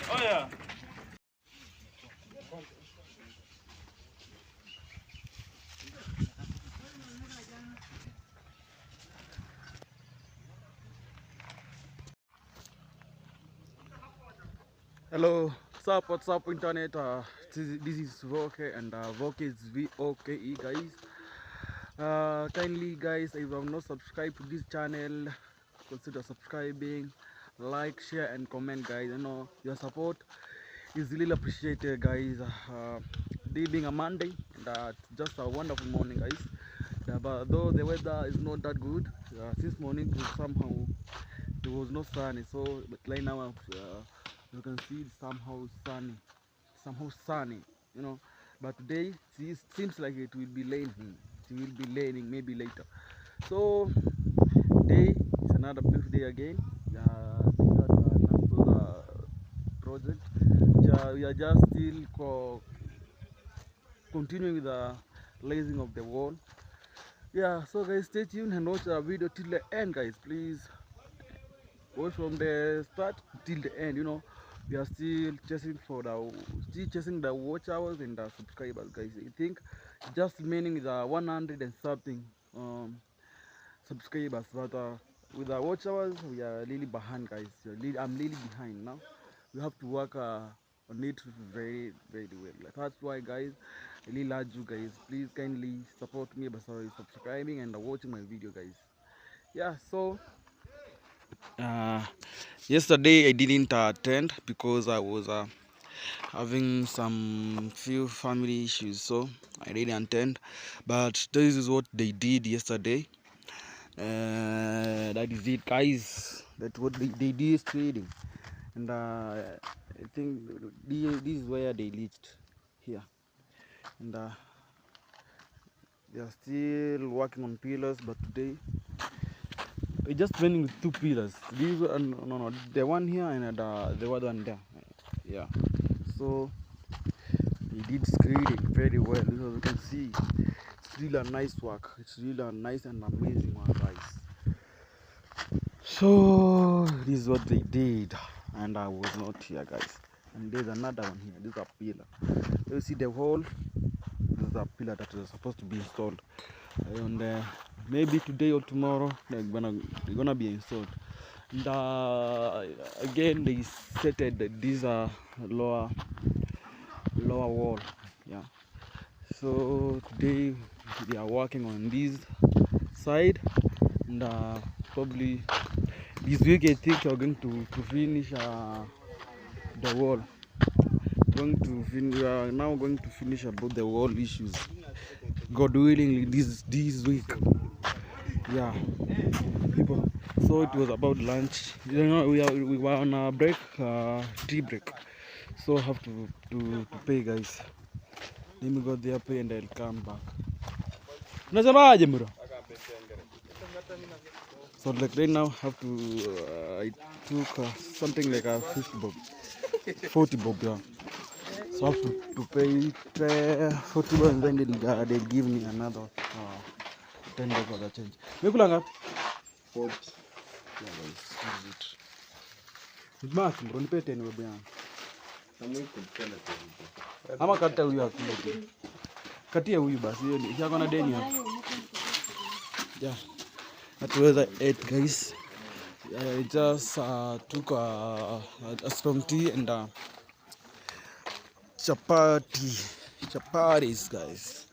Oh yeah. Hello, what's up internet? This is Voke and Voke is VOKE guys. Kindly guys, if you have not subscribed to this channel, consider subscribing, like, share and comment guys. You know, your support is really appreciated guys. Day being a Monday and just a wonderful morning guys. But though the weather is not that good, since morning it was somehow there was no sunny, so but right now you can see it's somehow sunny, you know. But today it seems like it will be raining. It will be raining maybe later. So today is another beautiful day again. This is Nasto's project. We are just still continuing with the glazing of the wall. Yeah, so guys, stay tuned and watch our video till the end guys, please. Watch from the start till the end, you know. We are still chasing the watch hours and the subscribers guys. I think just remaining the 100 and something subscribers, but with the watch hours we are really behind guys. I'm really behind now. We have to work on it very well. Like, that's why guys, I really urge you guys, please kindly support me by subscribing and watching my video guys. Yeah, so yesterday I didn't attend because I was having some few family issues, so I didn't attend. But this is what they did yesterday. That is it guys, that's what they did trading. And I think this is where they reached here. And they are still working on pillars, but today we're just running with two pillars. These no, the one here and the other one there. Yeah. So he did screening very well. As you can see, it's really a nice work. It's really a nice and amazing one, guys. So this is what they did, and I was not here, guys. And there's another one here. This is a pillar. You see the wall. This is a pillar that is supposed to be installed, and maybe today or tomorrow they're gonna be installed. And again, they setted this lower wall. Yeah. So today they are working on this side, and probably this week I think we're going to finish the wall. We are now going to finish about the wall issues, God willing, this week. Yeah, people. So it was about lunch. You know, we were on a break, tea break. So I have to pay, guys. Let me go there, pay, and I'll come back. Unasemaje bro? So like right now, I have to. I took something like a 50 bob, 40 bob, yeah. So I have to pay 40 bob, and then they'll give me another 10 bob for the change. Mekula ngapi? 40. Yeah, guys, this is it. It's much, bro. Nipe 10 bob yangu. Ama kata huyu akule tu. Katia huyu basi, hiyo ni yako na deni hapo. Yeah. That was it guys. I just took a strong tea and chapatis guys.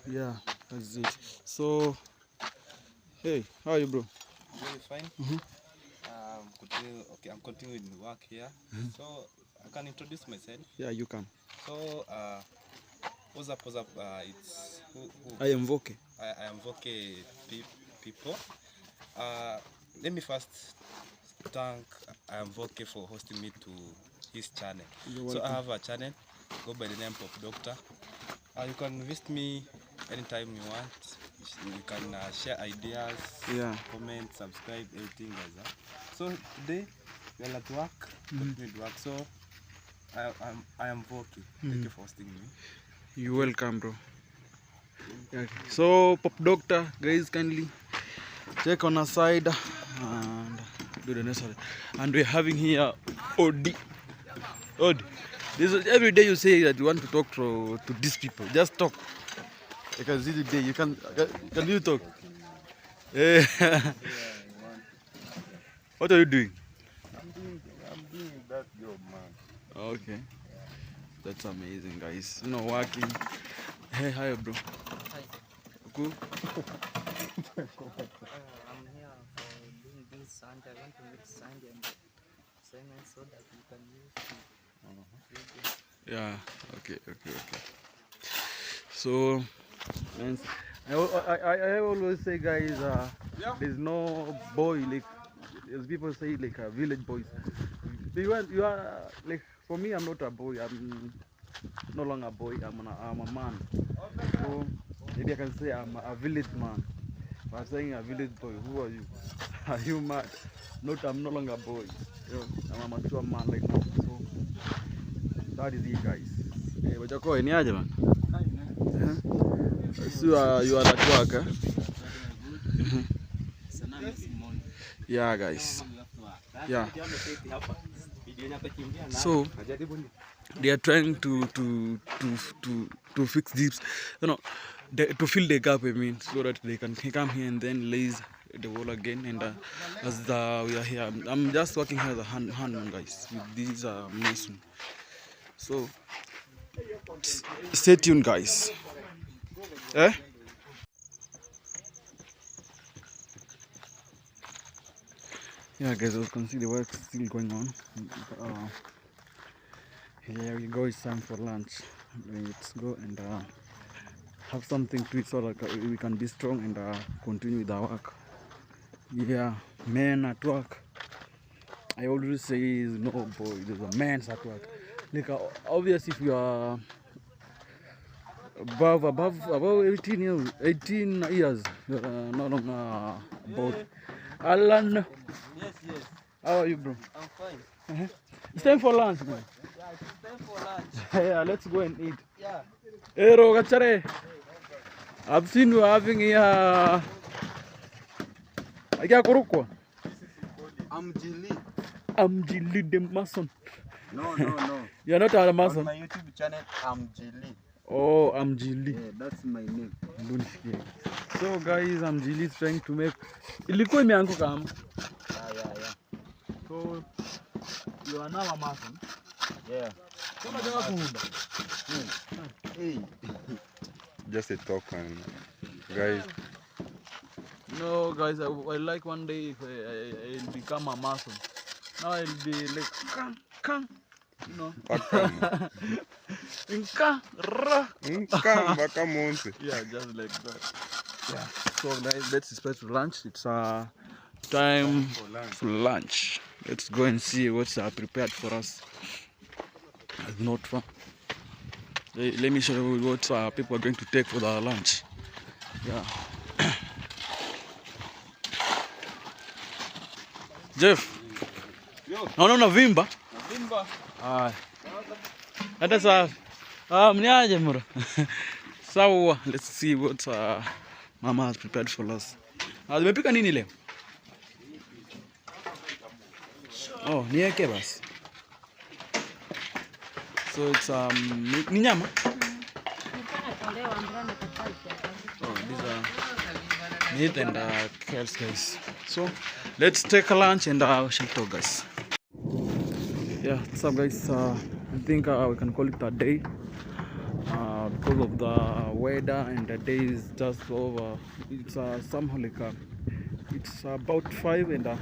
Yeah, that's it. So hey, how are you bro? Really fine. I'm continuing work here. So I can introduce myself. Yeah, you can. So what's up? It's who? I am Voke. I am Voke people. Let me first thank I am Voke for hosting me to his channel. So I have a channel, go by the name of Doctor. You can visit me anytime you want. You can share ideas, Yeah, comment, subscribe, everything like that. So today we are at work, continued work. So I am Voki. Thank you for hosting me. You welcome, bro. Okay. So, Pop Doctor, guys, kindly check on our side and do the necessary. And we're having here Odi. Odi. This is, every day you say that you want to talk to these people. Just talk. I can see today. You can you talk? Eh. What are you doing? I'm doing that job, man. Okay. That's amazing, guys. You know, working. Hey, hi, bro. Hi. Cool. I'm here for doing this and I want to make sand and cement so that we can use it. Yeah. Okay. So, friends, I always say, guys, there's no boy like as people say like village boys. You are like for me. I'm not a boy. I'm no longer a boy. I'm a man. So maybe I can say I'm a village man. If I'm saying a village boy, who are you? Are you mad? I'm no longer a boy. You know, I'm a mature man like now. So that is it, guys. Hey, but you're going here, man. So you are at work, eh? Yeah, guys. Yeah. So they are trying to fix this, you know, to fill the gap. I mean, so that they can come here and then lace the wall again. And as we are here, I'm just working here as a handman, guys, with these mason. So stay tuned, guys. Eh? Yeah, guys, as you can see, the work still going on. Here we go. It's time for lunch. Let's go and have something to eat so that we can be strong and continue with our work. Yeah, men at work. I always say is no boy. There's a man at work. Like obviously, if you are above 18 years, you're no longer a boy. Alan, Yes. how are you, bro? I'm fine. It's time for lunch, man. Yeah, it's time for lunch. Yeah, let's go and eat. Yeah. Hey, Rogachare. I've seen you having here. I'm Jili. I'm Jilly the Mason. No. You're not a On Mason. my YouTube channel, I'm Jili. Oh, I'm Jilly. Yeah, that's my name. So, guys, I'm Jilly is trying to make. Ilikuwa imeanguka kama. Yeah. So, you are now a Mason. Yeah. So, unataka kuunda. Hey. Just a token, guys. No, guys, I like one day if I'll become a Mason. Now I'll be like, kang. You know. Yeah, just like that. Yeah. So guys, let's expect lunch. It's time for lunch. Let's go and see what's prepared for us. It's not fun. Let me show you what people are going to take for their lunch. Yeah. Jeff. No, Vimba. Ah. Hata sawa. Mniaje mura. Sawa, let's see what Mama has prepared for us. Umepika nini leo? Oh, niweke basi. So it's ni nyama? Oh, these are meat and carrots, guys. So let's take a lunch and shall talk, guys. Yeah, what's up, guys? I think we can call it a day because of the weather, and the day is just over. It's somehow like it's about 5, and I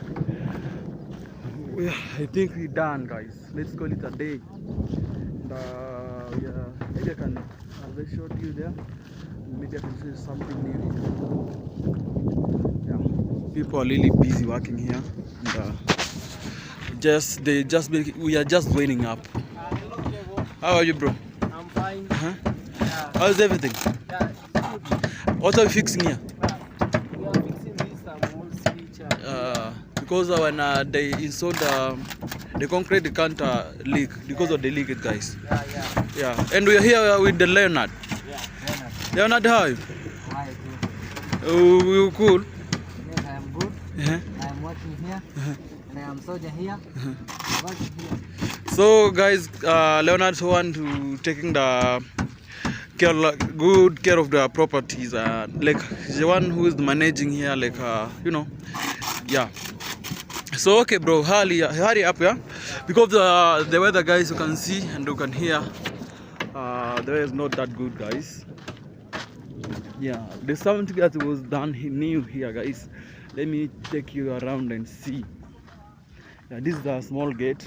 think we're done, guys. Let's call it a day. And yeah, maybe I can, as I showed you there, maybe I can say something new. Yeah, people are really busy working here, and we are just waking up. How are you, bro? I'm fine. Yeah. How's everything? Yeah, it's good. What are we fixing here? We are fixing this whole switch. Because when they installed The concrete can't leak because of the leakage, guys. Yeah. Yeah, and we are here with the Leonard. Yeah. Leonard, how are you? Hi, good. Oh, you cool? Yes, I am good. I am working here. And I am soldier here. Working here. So, guys, Leonard's one to taking the good care of the properties. Like the one who is managing here, like yeah. So okay, bro, hurry up, yeah, because the weather, guys, you can see and you can hear. The weather is not that good, guys. Yeah, there's something that was done new here, guys. Let me take you around and see. Yeah, this is a small gate.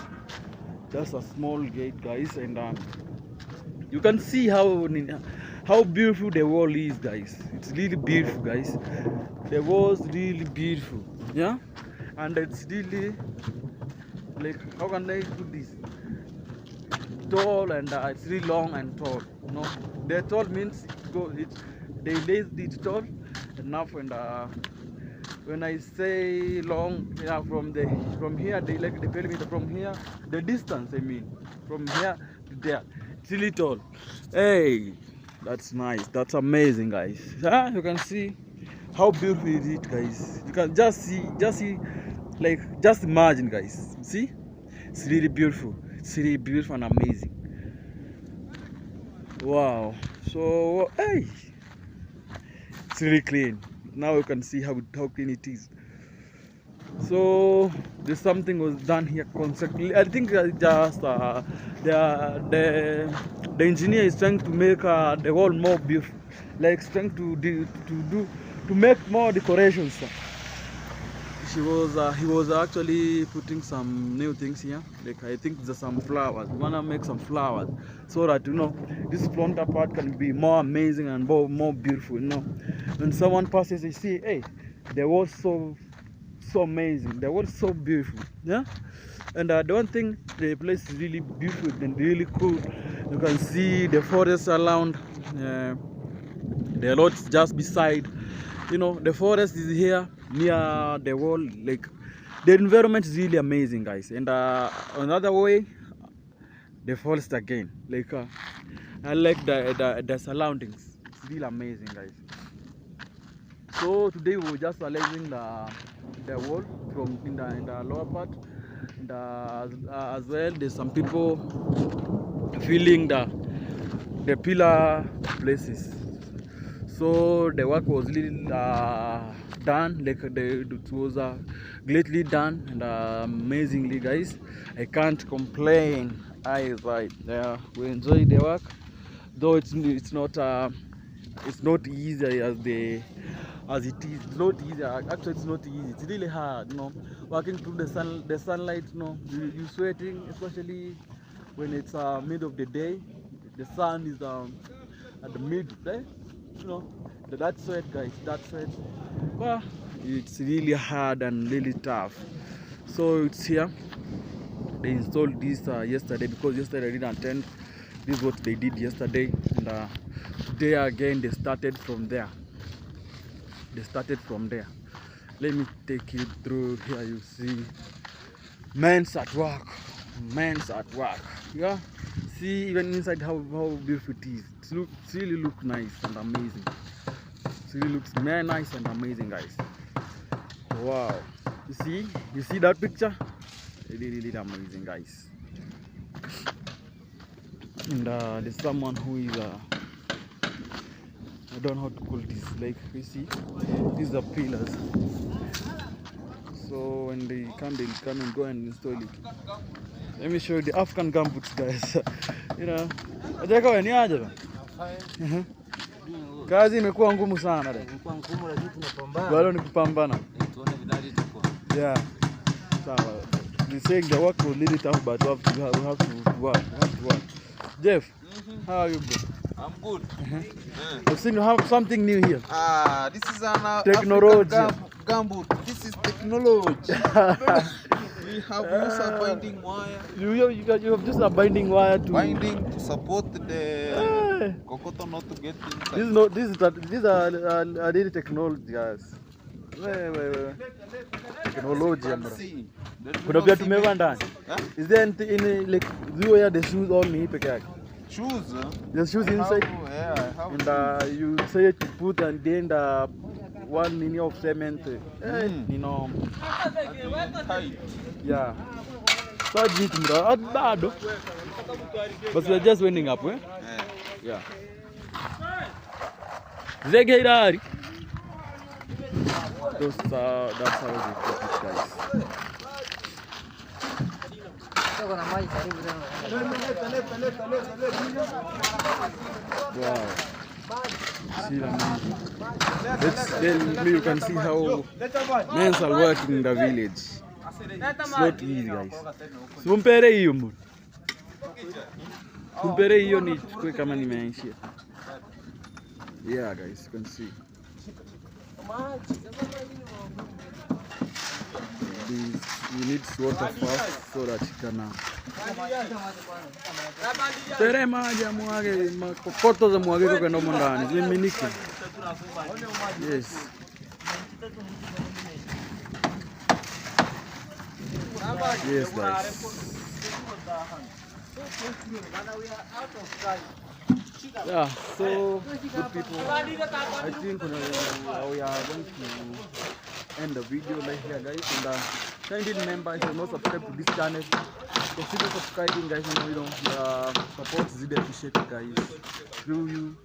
That's a small gate, guys, and you can see how beautiful the wall is, guys. It's really beautiful, guys. The wall's really beautiful, yeah, and it's really, like, how can I put this? Tall, and it's really long and tall. No, the tall means they laid it tall enough, and when I say long, yeah, from here, they perimeter from here, the distance, I mean, from here to there, it's really tall. Hey, that's nice. That's amazing, guys. You can see how beautiful it is, guys. You can just see, like, just imagine, guys. See, it's really beautiful. It's really beautiful and amazing. Wow. So, hey, it's really clean. Now you can see how clean it is. So there's something was done here constantly. I think just the engineer is trying to make the wall more beautiful, like trying to make more decorations. He was actually putting some new things here. Like, I think there's some flowers. We wanna make some flowers so that, you know, this frontal part can be more amazing and more beautiful. You know, when someone passes, they see, hey, the wall's so amazing. The wall's so beautiful. Yeah. And the one thing, the place is really beautiful and really cool. You can see the forest around. The lot's just beside. You know, the forest is here near the wall. Like, the environment is really amazing, guys. And another way, the forest again. Like, I like the surroundings. It's really amazing, guys. So today we're just analyzing the wall from in the lower part. And as well, there's some people filling the pillar places. So the work was really done, like it was greatly done and amazingly, guys. I can't complain. Yeah, we enjoyed the work, though it's not easy as it is. It's not easy. Actually, it's not easy. It's really hard, you know, working through the sunlight. You know, you sweating, especially when it's mid of the day. The sun is at the mid, right? You know, that sweat, guys, that sweat, well, it's really hard and really tough. So it's here. They installed this yesterday, because yesterday I didn't attend. This is what they did yesterday, and today again they started from there. Let me take you through here. You see men's at work. Yeah, see, even inside how beautiful it is. It really looks nice and amazing. It really looks very nice and amazing, guys. Wow, you see that picture? Really amazing, guys. And there's someone who is I don't know how to call this. Like, you see, these are pillars. So when they come and go and install it. Let me show you the African gumboots, guys. You know, ajaka ni aje ba? Kazi imekuwa ngumu sana dada. Imekuwa ngumu, lakini tunapambana. Bado ni kupambana. Tuone vidali tuko. Yeah. Sawa. They saying the work will lead it up, but we have to work. Jeff, how are you, bro? I'm good. I've seen you have something new here. This is an Technology. gumboot. This is technology. We have used a binding wire. You have just a binding wire to support the cocoto not to get inside. These are really technology, guys. Wewe. Teknolojia bro. Kuna viatu tumevaa ndani. Is there anything in like you wear the shoes only peke yake? Shoes? The shoes inside? Yeah, I have. And you say to put and then the 1 minute of cement. You know. Tight. Yeah. So deep bro. Bado. But we are just winding up, eh? Yeah. Zege irari. That's how they cook it, guys. Wow. See the man. You can see how men are working in the village. It's not easy, guys. Sumpere hiyo mbona. Sumpere hiyo ni chukue kama nimeishia. Yeah, guys, you can see. You need water first so that you can tere maji amwage makokoto za mwage kwa kwenda ndani ziminike. Yes. Yes, guys. Yeah, so good people, I think we are going to end the video right here, guys. And kindly remember, if you're not subscribed to this channel, consider subscribing, guys. You know, support is really appreciated, guys. Through you,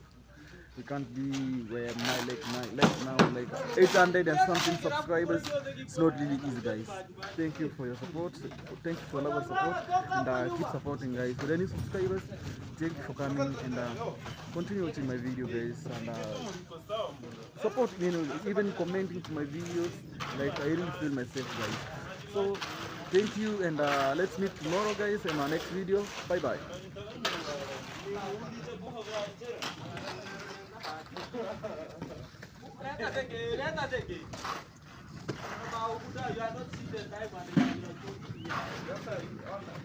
we can't be where now like 800 and something subscribers. It's not really easy, guys. Thank you for your support. Thank you for love and support, and keep supporting, guys. For any subscribers, thank you for coming and continue watching my video, guys, and support, you know, even commenting to my videos. Like, I really feel myself, guys. So thank you, and let's meet tomorrow, guys, in our next video. Bye bye. Let